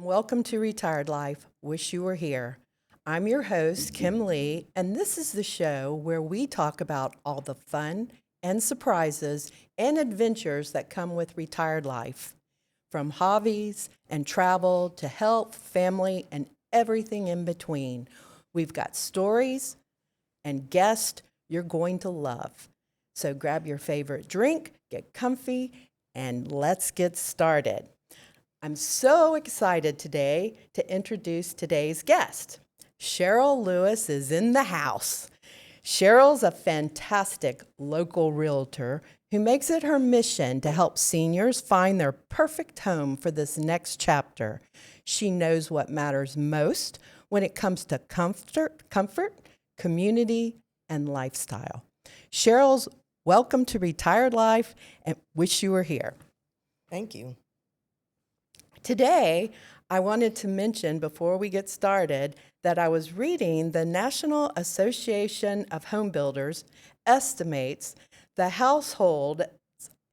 Welcome to Retired Life. Wish you were here. I'm your host, Kim Lee, and this is the show where we talk about all the fun and surprises and adventures that come with retired life, from hobbies and travel to health, family, and everything in between. We've got stories and guests you're going to love. So grab your favorite drink, get comfy, and let's get started. I'm so excited today to introduce today's guest. Sheryl Lewis is in the house. Sheryl's a fantastic local realtor who makes it her mission to help seniors find their perfect home for this next chapter. She knows what matters most when it comes to comfort, community, and lifestyle. Sheryl's welcome to Retired Life and wish you were here. Thank you. Today, I wanted to mention before we get started that I was reading the National Association of Home Builders estimates the households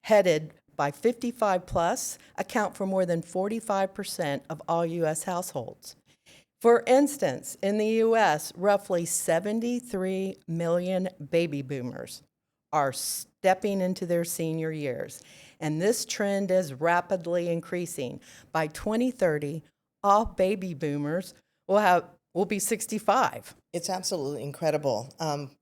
headed by 55 plus account for more than 45% of all U.S. households. For instance, in the U.S., roughly 73 million baby boomers are stepping into their senior years, and this trend is rapidly increasing. By 2030, all baby boomers will be 65. It's absolutely incredible.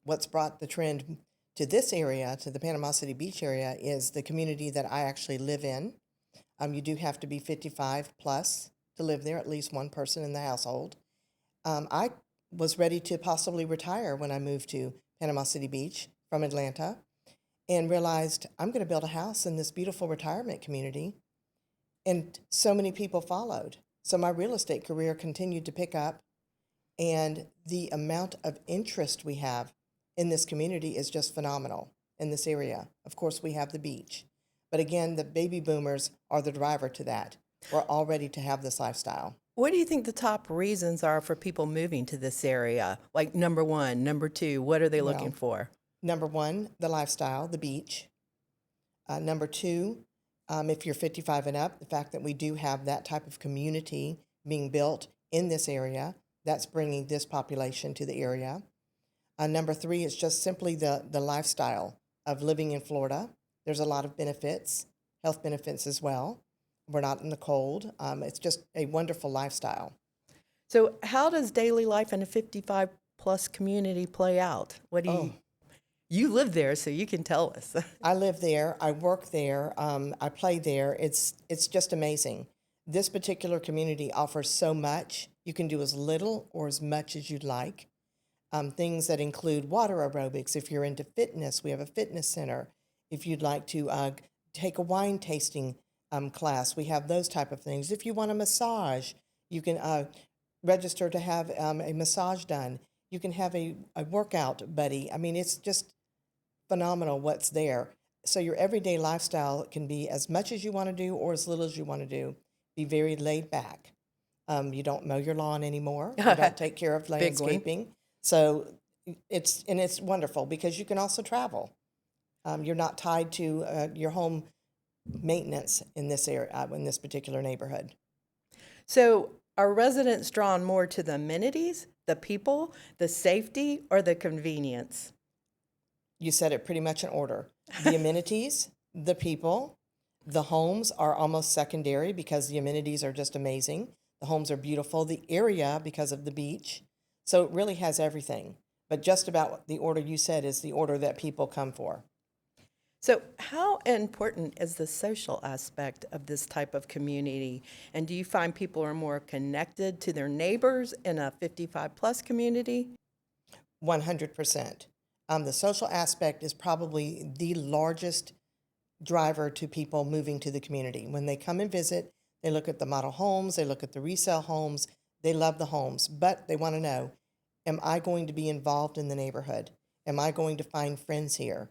What's brought the trend to this area, to the Panama City Beach area, is the community that I actually live in. You do have to be 55 plus to live there, at least one person in the household. I was ready to possibly retire when I moved to Panama City Beach from Atlanta and realized I'm going to build a house in this beautiful retirement community. And so many people followed. So my real estate career continued to pick up, and the amount of interest we have in this community is just phenomenal in this area. Of course, we have the beach. But again, the baby boomers are the driver to that. We're all ready to have this lifestyle. What do you think the top reasons are for people moving to this area? Like number one, number two, what are they looking for? Number one, the lifestyle, the beach. Number two, if you're 55 and up, the fact that we do have that type of community being built in this area, that's bringing this population to the area. Number three is just simply the lifestyle of living in Florida. There's a lot of benefits, health benefits as well. We're not in the cold. It's just a wonderful lifestyle. So how does daily life in a 55 plus community play out? You live there, so you can tell us. I live there. I work there. I play there. It's just amazing. This particular community offers so much. You can do as little or as much as you'd like. Things that include water aerobics. If you're into fitness, we have a fitness center. If you'd like to take a wine tasting class, we have those type of things. If you want a massage, you can register to have a massage done. You can have a workout buddy. I mean, it's just phenomenal what's there. So your everyday lifestyle can be as much as you want to do or as little as you want to do. Be very laid back. You don't mow your lawn anymore. You don't take care of landscaping. So it's wonderful because you can also travel. You're not tied to your home maintenance in this area, in this particular neighborhood. So are residents drawn more to the amenities, the people, the safety, or the convenience? You said it pretty much in order. The amenities, the people, the homes are almost secondary because the amenities are just amazing. The homes are beautiful. The area, because of the beach. So it really has everything. But just about the order you said is the order that people come for. So how important is the social aspect of this type of community? And do you find people are more connected to their neighbors in a 55 plus community? 100%. The social aspect is probably the largest driver to people moving to the community. When they come and visit, they look at the model homes, they look at the resale homes, they love the homes, but they want to know, am I going to be involved in the neighborhood? Am I going to find friends here?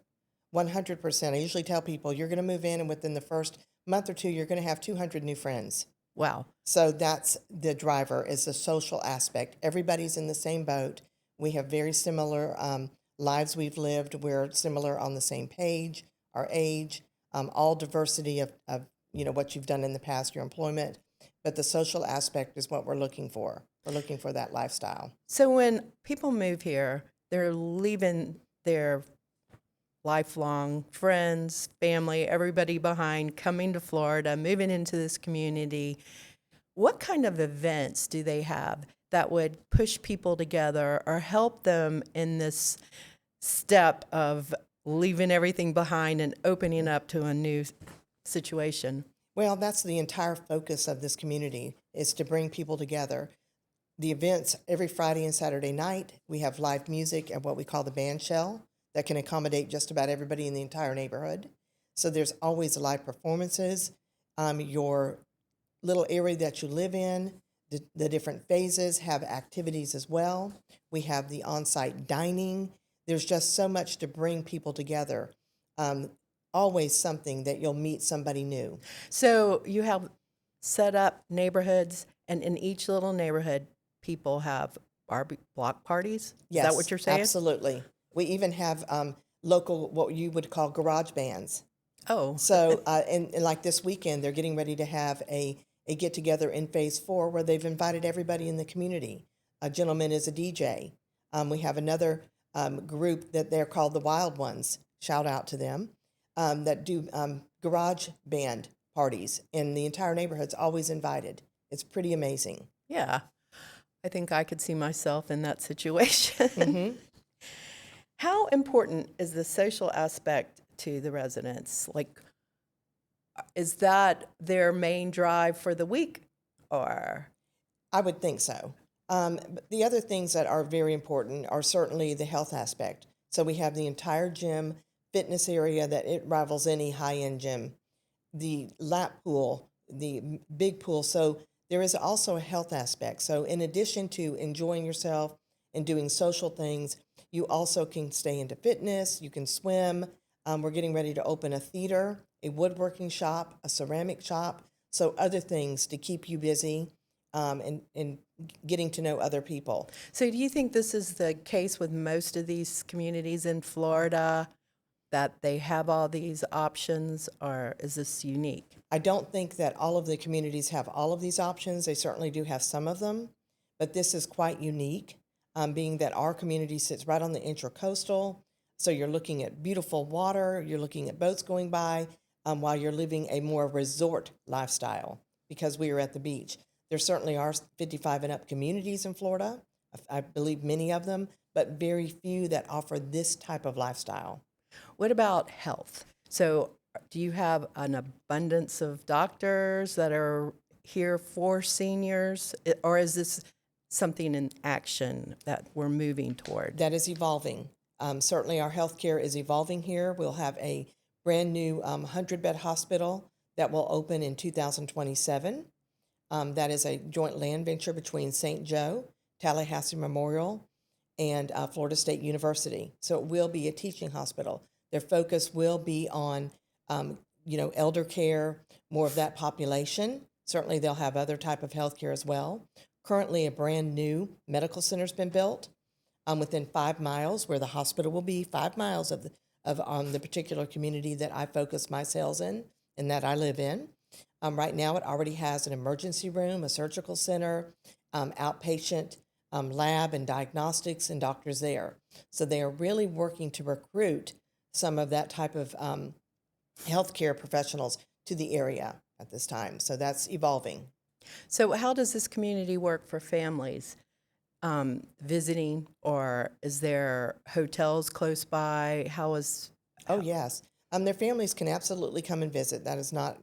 100%. I usually tell people you're going to move in and within the first month or two, you're going to have 200 new friends. Wow. So that's the driver, is the social aspect. Everybody's in the same boat. We have very similar lives we've lived. We're similar on the same page, our age, all diversity of what you've done in the past, your employment. but the social aspect is what we're looking for. We're looking for that lifestyle. So when people move here, they're leaving their lifelong friends, family, everybody behind, coming to Florida, moving into this community. What kind of events do they have that would push people together or help them in this step of leaving everything behind and opening up to a new situation? Well, that's the entire focus of this community, is to bring people together. The events every Friday and Saturday night, we have live music at what we call the band shell that can accommodate just about everybody in the entire neighborhood. So there's always live performances. Your little area that you live in, the different phases have activities as well. We have the on-site dining. There's just so much to bring people together. Always something that you'll meet somebody new. So you have set up neighborhoods, and in each little neighborhood, people have block parties? Yes, Is that what you're saying? absolutely. We even have local, what you would call garage bands. Oh, So, and like this weekend, they're getting ready to have a get together in phase 4 where they've invited everybody in the community. A gentleman is a DJ. We have another group that they're called the Wild Ones. Shout out to them, that do garage band parties, and the entire neighborhood's always invited. It's pretty amazing. yeah. I think I could see myself in that situation. How important is the social aspect to the residents? Like, is that their main drive for the week, or? I would think so. But the other things that are very important are certainly the health aspect. So we have the entire gym, fitness area that it rivals any high-end gym, the lap pool, the big pool. So there is also a health aspect. So in addition to enjoying yourself and doing social things, you also can stay into fitness, you can swim. We're getting ready to open a theater, a woodworking shop, a ceramic shop. So other things to keep you busy, and getting to know other people. So do you think this is the case with most of these communities in Florida, that they have all these options, or is this unique? I don't think that all of the communities have all of these options. They certainly do have some of them, but this is quite unique, being that our community sits right on the intracoastal. So you're looking at beautiful water, you're looking at boats going by, while you're living a more resort lifestyle because we are at the beach. There certainly are 55 and up communities in Florida. I believe many of them, but very few that offer this type of lifestyle. What about health? So do you have an abundance of doctors that are here for seniors, or is this something in action that we're moving toward? That is evolving. Certainly our healthcare is evolving here. We'll have a brand new 100-bed hospital that will open in 2027. That is a joint land venture between St. Joe, Tallahassee Memorial, and Florida State University. So it will be a teaching hospital. Their focus will be on, elder care, more of that population. Certainly they'll have other type of health care as well. Currently, a brand new medical center has been built within 5 miles where the hospital will be, 5 miles of the particular community that I focus my sales in and that I live in. Right now, it already has an emergency room, a surgical center, outpatient lab and diagnostics, and doctors there. So they are really working to recruit some of that type of healthcare professionals to the area at this time. So that's evolving. So how does this community work for families visiting, or is there hotels close by? Oh, yes. Their families can absolutely come and visit. That is not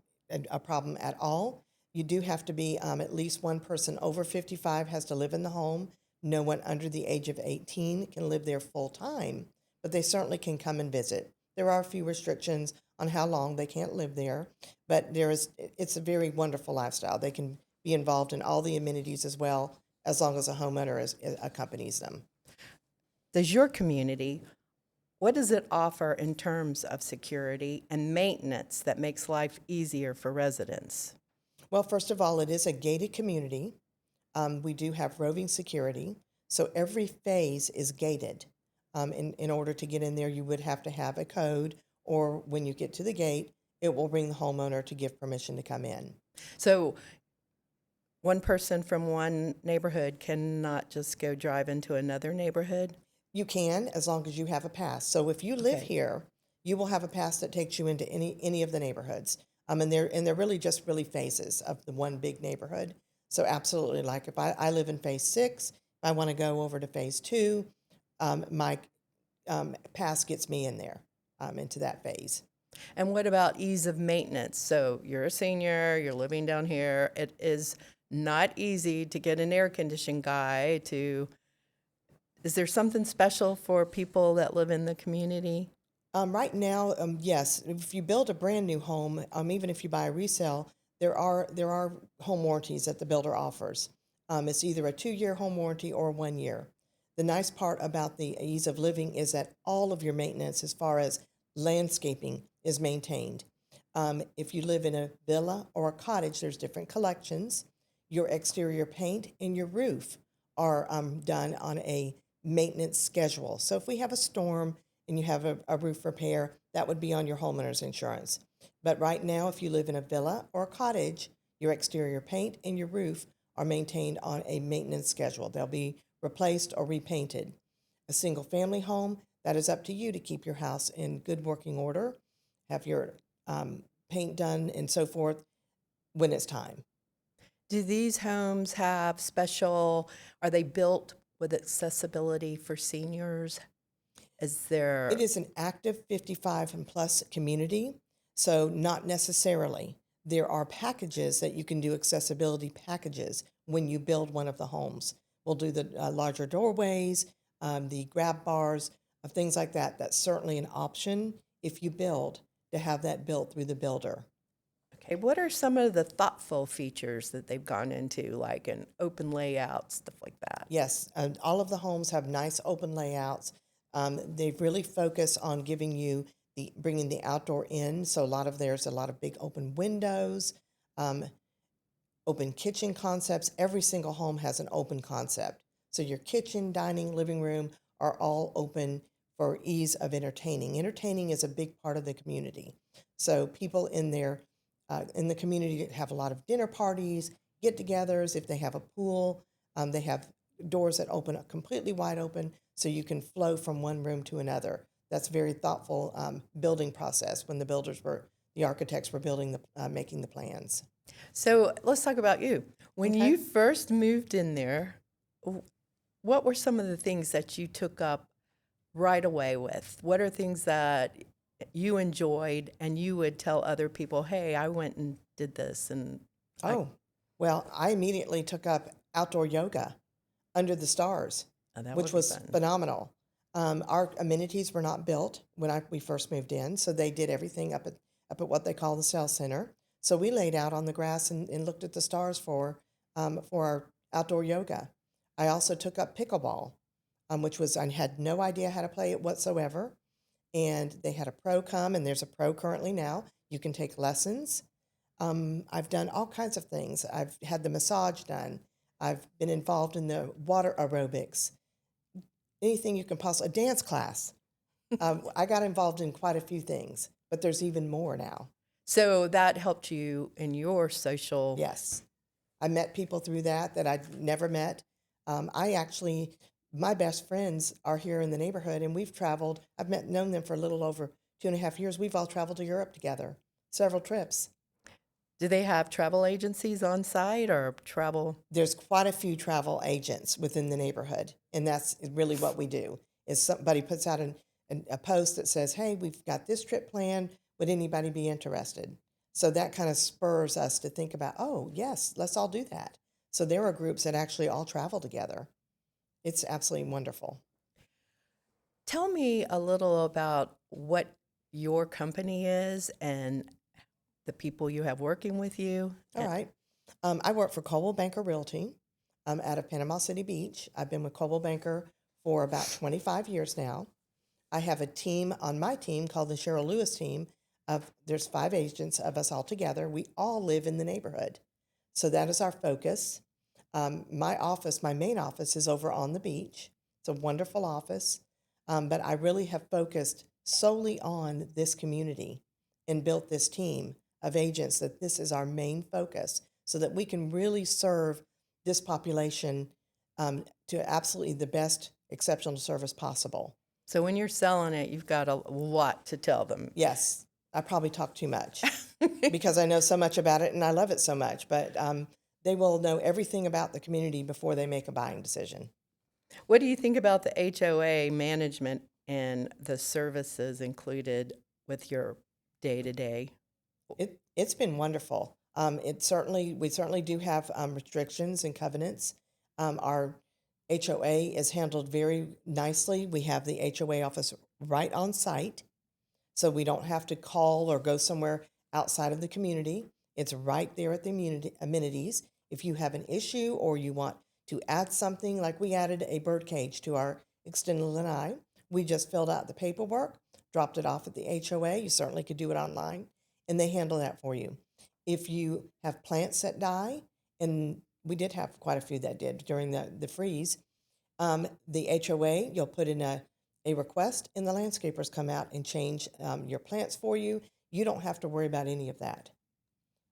a problem at all. You do have to be at least one person over 55 has to live in the home. No one under the age of 18 can live there full time, but they certainly can come and visit. There are a few restrictions on how long they can't live there, but it's a very wonderful lifestyle. They can be involved in all the amenities as well, as long as a homeowner accompanies them. Does your community, what does it offer in terms of security and maintenance that makes life easier for residents? Well, first of all, it is a gated community. We do have roving security, so every phase is gated. In order to get in there, you would have to have a code, or when you get to the gate, it will ring the homeowner to give permission to come in. So one person from one neighborhood cannot just go drive into another neighborhood? You can, as long as you have a pass. So if you live Okay. here, you will have a pass that takes you into any of the neighborhoods. And they're really just really phases of the one big neighborhood. So absolutely, like if I live in phase 6, if I want to go over to phase 2, my pass gets me in there into that phase. And what about ease of maintenance? So you're a senior, you're living down here. It is not easy to get an air conditioning guy to. Is there something special for people that live in the community? Right now, yes. If you build a brand new home, even if you buy a resale, there are home warranties that the builder offers. It's either a 2-year home warranty or 1 year. The nice part about the ease of living is that all of your maintenance, as far as landscaping, is maintained. If you live in a villa or a cottage, there's different collections. Your exterior paint and your roof are done on a maintenance schedule. So if we have a storm and you have a roof repair, that would be on your homeowner's insurance. But right now, if you live in a villa or a cottage, your exterior paint and your roof are maintained on a maintenance schedule. They'll be replaced or repainted. A single family home, that is up to you to keep your house in good working order, have your paint done and so forth when it's time. Do these homes have special, are they built with accessibility for seniors? Is It there, is an active 55 and plus community, so not necessarily. There are packages that you can do, accessibility packages, when you build one of the homes. We'll do the larger doorways, the grab bars, things like that. That's certainly an option if you build to have that built through the builder. okay, what are some of the thoughtful features that they've gone into, like an open layout, stuff like that? Yes, all of the homes have nice open layouts. They've really focused on giving you bringing the outdoor in. So there's a lot of big open windows, um, open kitchen concepts. Every single home has an open concept. So your kitchen, dining, living room are all open for ease of entertaining. Entertaining is a big part of the community. So people in the community have a lot of dinner parties, get-togethers. If they have a pool, they have doors that open up completely wide open, so you can flow from one room to another. That's a very thoughtful building process when the architects were making the plans. So let's talk about you. When Okay. you first moved in there, what were some of the things that you took up right away with? What are things that you enjoyed and you would tell other people, hey, I went and did this and I, Oh, well, I immediately took up outdoor yoga under the stars, oh, that which would be was fun. phenomenal. Our amenities were not built when we first moved in, so they did everything up at what they call the cell center. So we laid out on the grass and looked at the stars for our outdoor yoga. I also took up pickleball, which was I had no idea how to play it whatsoever, and they had a pro come, and there's a pro currently now. You can take lessons. I've done all kinds of things. I've had the massage done. I've been involved in the water aerobics, anything you can possibly, a dance class. I got involved in quite a few things, but there's even more now. So that helped you in your social. Yes. I met people through that I'd never met. I actually, my best friends are here in the neighborhood, and we've traveled. Known them for a little over 2.5 years. We've all traveled to Europe together, several trips. Do they have travel agencies on site or travel? There's quite a few travel agents within the neighborhood, and that's really what we do. Is somebody puts out a post that says, "Hey, we've got this trip planned. Would anybody be interested?" So that kind of spurs us to think about, oh, yes, let's all do that. So there are groups that actually all travel together. It's absolutely wonderful. Tell me a little about what your company is and the people you have working with you. All right. I work for Coldwell Banker Realty out of Panama City Beach. I've been with Coldwell Banker for about 25 years now. I have a team on my team called the Sheryl Lewis team. There's 5 agents of us all together. We all live in the neighborhood. So that is our focus. My main office is over on the beach. It's a wonderful office. But I really have focused solely on this community and built this team of agents that this is our main focus. so that we can really serve this population to absolutely the best exceptional service possible. So when you're selling it, you've got a lot to tell them. Yes, I probably talk too much because I know so much about it and I love it so much, but they will know everything about the community before they make a buying decision. What do you think about the HOA management and the services included with your day-to-day? It's been wonderful. We certainly do have restrictions and covenants. Our HOA is handled very nicely. We have the HOA office right on site, so we don't have to call or go somewhere outside of the community. It's right there at the amenities. If you have an issue or you want to add something, like we added a bird cage to our extended lanai, we just filled out the paperwork, dropped it off at the HOA. You certainly could do it online, and they handle that for you. If you have plants that die, and we did have quite a few that did during the freeze, the HOA, you'll put in a request, and the landscapers come out and change your plants for you. You don't have to worry about any of that.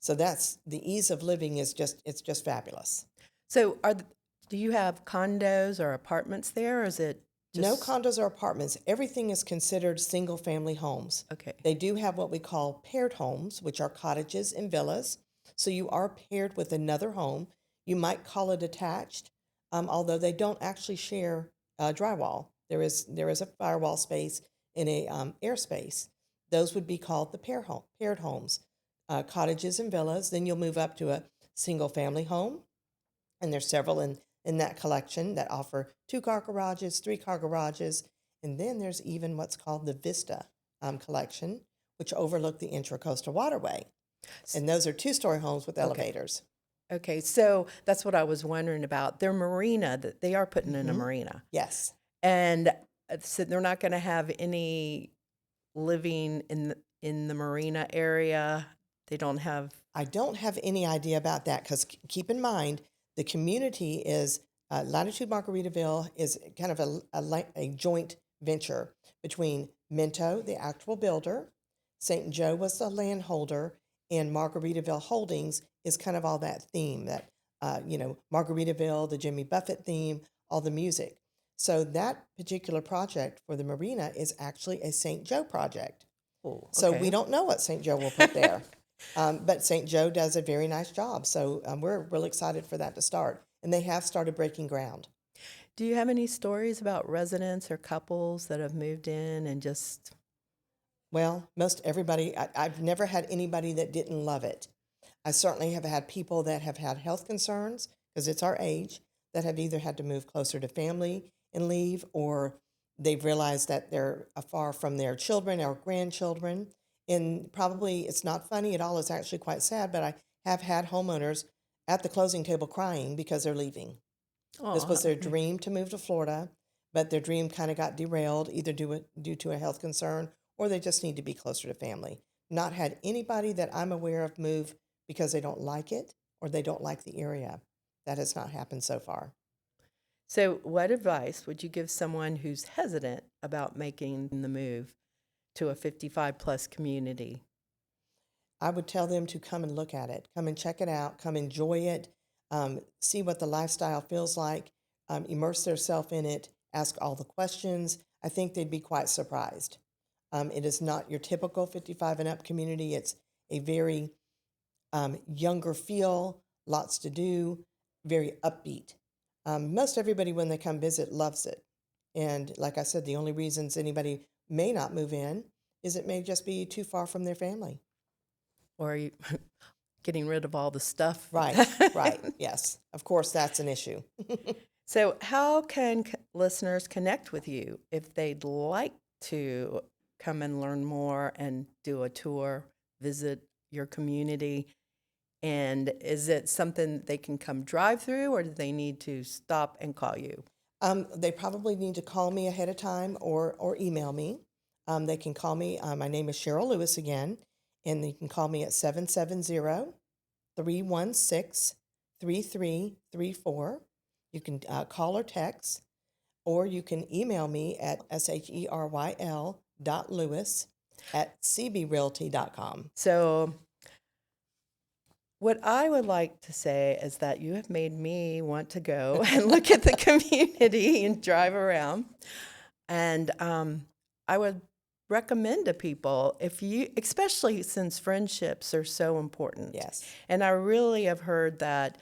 So that's the ease of living it's just fabulous. So do you have condos or apartments there, or is it just... No condos or apartments. Everything is considered single-family homes. Okay. They do have what we call paired homes, which are cottages and villas. So you are paired with another home. You might call it attached, although they don't actually share drywall. There is a firewall space and a air space. Those would be called the paired homes, cottages and villas. Then you'll move up to a single-family home, and there's several in that collection that offer 2-car garages, 3-car garages, and then there's even what's called the Vista collection, which overlook the Intracoastal Waterway. And those are 2-story homes with elevators. Okay, so that's what I was wondering about. Their marina, that they are putting in a marina. Yes. And so they're not going to have any living in the marina area. They don't have... I don't have any idea about that, because keep in mind, the community is, Latitude Margaritaville is kind of a joint venture between Minto, the actual builder, St. Joe was the landholder, and Margaritaville Holdings is kind of all that theme, that, Margaritaville, the Jimmy Buffett theme, all the music. So that particular project for the marina is actually a St. Joe project. Oh, okay. So we don't know what St. Joe will put there. But St. Joe does a very nice job. So we're really excited for that to start. And they have started breaking ground. Do you have any stories about residents or couples that have moved in and just... Well, most everybody, I've never had anybody that didn't love it. I certainly have had people that have had health concerns, because it's our age, that have either had to move closer to family and leave, or they've realized that they're far from their children or grandchildren. And probably it's not funny at all. It's actually quite sad, but I have had homeowners at the closing table crying because they're leaving. This was their dream to move to Florida, but their dream kind of got derailed, either due to a health concern, or they just need to be closer to family. Not had anybody that I'm aware of move because they don't like it or they don't like the area. That has not happened so far. So what advice would you give someone who's hesitant about making the move to a 55-plus community? I would tell them to come and look at it, come and check it out, come enjoy it, see what the lifestyle feels like, immerse themselves in it, ask all the questions. I think they'd be quite surprised. It is not your typical 55 and up community. It's a very younger feel, lots to do, very upbeat. Most everybody, when they come visit, loves it. And like I said, the only reasons anybody may not move in is it may just be too far from their family. Or are you getting rid of all the stuff? Right, right. Yes. Of course, that's an issue. So how can listeners connect with you if they'd like to come and learn more and do a tour, visit your community? And is it something they can come drive through, or do they need to stop and call you? They probably need to call me ahead of time or email me. They can call me. My name is Sheryl Lewis again, and you can call me at 770-316-3334. You can call or text, or you can email me at sheryl.lewis@cbrealty.com. So What I would like to say is that you have made me want to go and look at the community and drive around. And I would recommend to people if you, especially since friendships are so important. Yes. And I really have heard that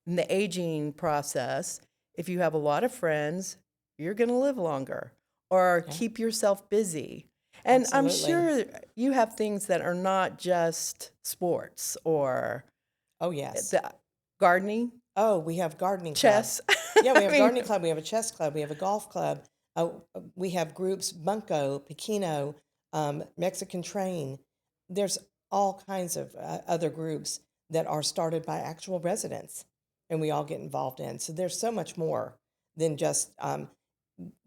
in the aging process, if you have a lot of friends, you're going to live longer or Yeah. keep yourself busy. And I'm Absolutely. sure you have things that are not just sports or Oh, yes. the gardening, Oh, we have gardening club. chess. Yeah, we I have mean, gardening club. We have a chess club. We have a golf club. We have groups, Bunko, Pequeno, Mexican Train. There's all kinds of other groups that are started by actual residents, and we all get involved in. So there's so much more than just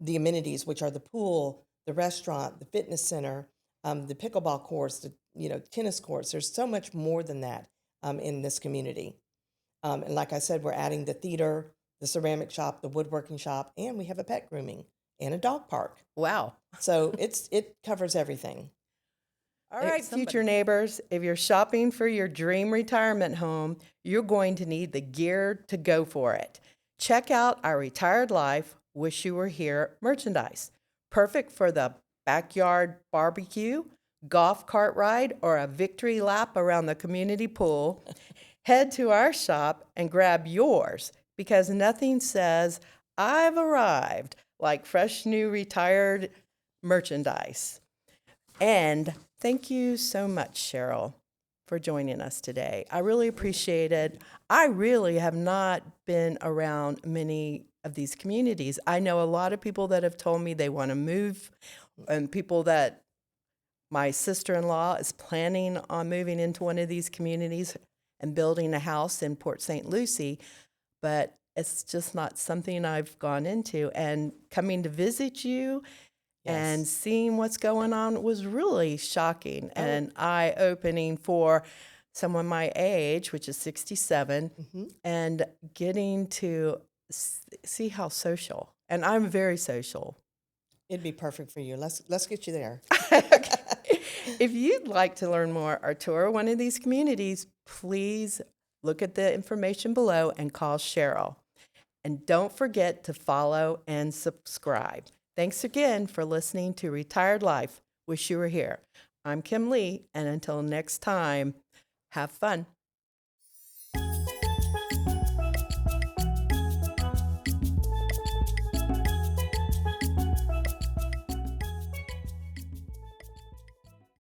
the amenities, which are the pool, the restaurant, the fitness center, the pickleball courts, the tennis courts. There's so much more than that in this community. And like I said, we're adding the theater, the ceramic shop, the woodworking shop, and we have a pet grooming and a dog park. wow. So it covers everything. All right, future neighbors, if you're shopping for your dream retirement home, you're going to need the gear to go for it. Check out our Retired Life, Wish You Were Here merchandise. Perfect for the backyard barbecue, golf cart ride, or a victory lap around the community pool. Head to our shop and grab yours because nothing says, I've arrived, like fresh new retired merchandise. And thank you so much, Sheryl, for joining us today. I really appreciate it. I really have not been around many of these communities. I know a lot of people that have told me they want to move, and people that my sister-in-law is planning on moving into one of these communities and building a house in Port St. Lucie, but it's just not something I've gone into. And coming to visit you and Yes. seeing what's going on was really shocking and eye-opening for someone my age, which is 67, and getting to see how social. And I'm very social. It'd be perfect for you. Let's get you there. If you'd like to learn more or tour one of these communities, please look at the information below and call Sheryl. And don't forget to follow and subscribe. Thanks again for listening to Retired Life. Wish You Were Here. I'm Kim Lee, and until next time, have fun.